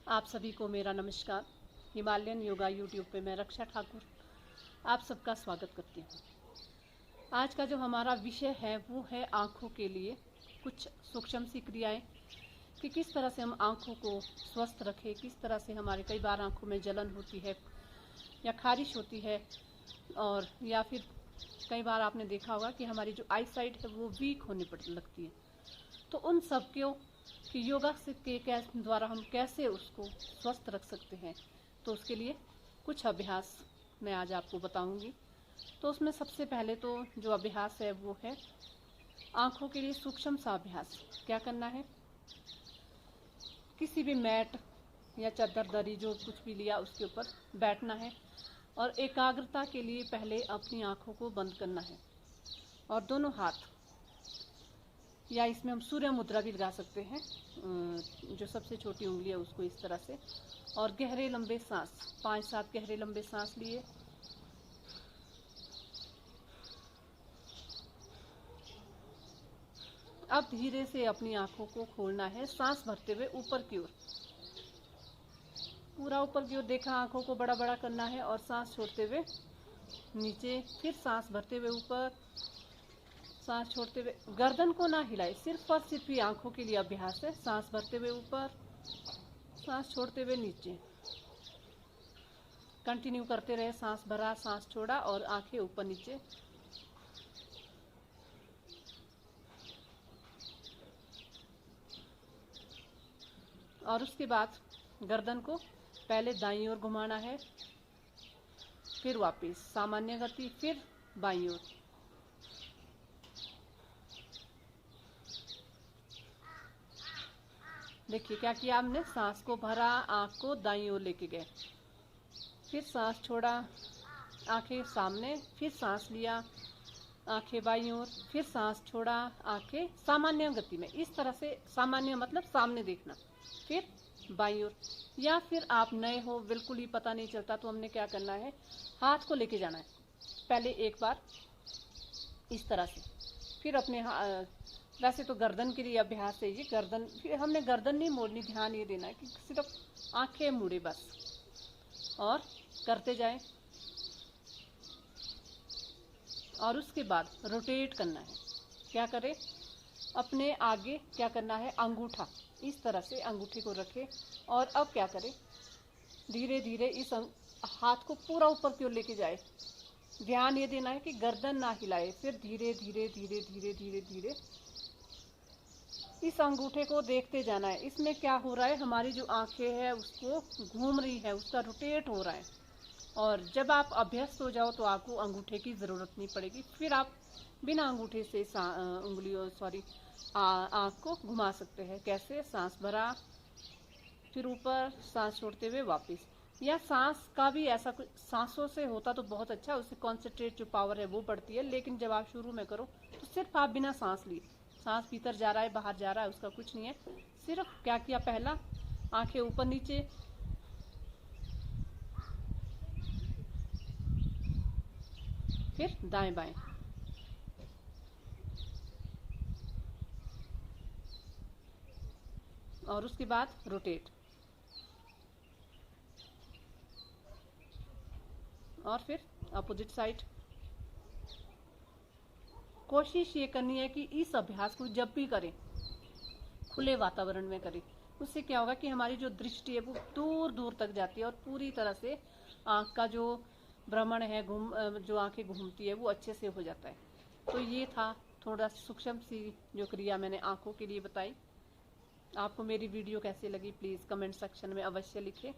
आप सभी को मेरा नमस्कार। हिमालयन योगा यूट्यूब पे मैं रक्षा ठाकुर आप सबका स्वागत करती हूँ। आज का जो हमारा विषय है वो है आँखों के लिए कुछ सूक्ष्म सी क्रियाएँ कि किस तरह से हम आँखों को स्वस्थ रखें, किस तरह से हमारे कई बार आँखों में जलन होती है या खारिश होती है, और या फिर कई बार आपने देखा होगा कि हमारी जो आई साइट है वो वीक होने पड़ लगती है। तो उन सब कि योगा से के द्वारा हम कैसे उसको स्वस्थ रख सकते हैं, तो उसके लिए कुछ अभ्यास मैं आज आपको बताऊंगी। तो उसमें सबसे पहले तो जो अभ्यास है वो है आँखों के लिए सूक्ष्म सा अभ्यास। क्या करना है, किसी भी मैट या चादर दरी जो कुछ भी लिया उसके ऊपर बैठना है और एकाग्रता के लिए पहले अपनी आँखों को बंद करना है और दोनों हाथ, या इसमें हम सूर्य मुद्रा भी लगा सकते हैं, जो सबसे छोटी उंगली है उसको इस तरह से, और गहरे लंबे सांस 5-7 गहरे लंबे सांस लिए। अब धीरे से अपनी आंखों को खोलना है, सांस भरते हुए ऊपर की ओर, पूरा ऊपर की ओर देखा, आंखों को बड़ा बड़ा करना है और सांस छोड़ते हुए नीचे, फिर सांस भरते हुए ऊपर, सांस छोड़ते हुए, गर्दन को ना हिलाए, सिर्फ और सिर्फ ही आंखों के लिए अभ्यास है। सांस भरते हुए ऊपर, सांस छोड़ते हुए नीचे, कंटिन्यू करते रहे। सांस भरा, सांस छोड़ा और आंखें ऊपर नीचे। और उसके बाद गर्दन को पहले दाईं ओर घुमाना है, फिर वापस सामान्य गति, फिर बाईं ओर। देखिए क्या किया हमने, सांस को भरा, आँख को दाईं ओर लेके गए, फिर सांस छोड़ा, आंखें सामने, फिर सांस लिया, आंखें बाईं ओर, फिर सांस छोड़ा, आंखें सामान्य गति में, इस तरह से। सामान्य मतलब सामने देखना, फिर बाईं ओर। या फिर आप नए हो, बिल्कुल ही पता नहीं चलता, तो हमने क्या करना है, हाथ को लेके जाना है पहले एक बार इस तरह से, फिर अपने वैसे तो गर्दन के लिए अभ्यास है ये, गर्दन, फिर हमने गर्दन नहीं मोड़नी, ध्यान ये देना है कि सिर्फ आंखें मुड़े बस, और करते जाए। और उसके बाद रोटेट करना है। क्या करें, अपने आगे क्या करना है, अंगूठा इस तरह से अंगूठे को रखें, और अब क्या करें, धीरे धीरे इस हाथ को पूरा ऊपर की ओर लेके जाए। ध्यान ये देना है कि गर्दन ना हिलाए, फिर धीरे धीरे धीरे धीरे धीरे धीरे इस अंगूठे को देखते जाना है। इसमें क्या हो रहा है, हमारी जो आंखें है उसको घूम रही है, उसका रोटेट हो रहा है। और जब आप अभ्यस्त हो जाओ तो आपको अंगूठे की ज़रूरत नहीं पड़ेगी, फिर आप बिना अंगूठे से आँख को घुमा सकते हैं। कैसे, सांस भरा, फिर ऊपर, सांस छोड़ते हुए वापस। या सांस का भी ऐसा कुछ सांसों से होता तो बहुत अच्छा, उससे कॉन्सेंट्रेट जो पावर है वो बढ़ती है, लेकिन जब आप शुरू में करो तो सिर्फ आप बिना सांस लिए, सांस भीतर जा रहा है बाहर जा रहा है उसका कुछ नहीं है, सिर्फ क्या किया, पहला आंखें ऊपर नीचे, फिर दाएं बाएं, और उसके बाद रोटेट, और फिर अपोजिट साइड। कोशिश ये करनी है कि इस अभ्यास को जब भी करें खुले वातावरण में करें। उससे क्या होगा कि हमारी जो दृष्टि है वो दूर दूर तक जाती है और पूरी तरह से आँख का जो भ्रमण है, जो आंखें घूमती है वो अच्छे से हो जाता है। तो ये था थोड़ा सूक्ष्म सी जो क्रिया मैंने आँखों के लिए बताई। आपको मेरी वीडियो कैसी लगी प्लीज़ कमेंट सेक्शन में अवश्य लिखें।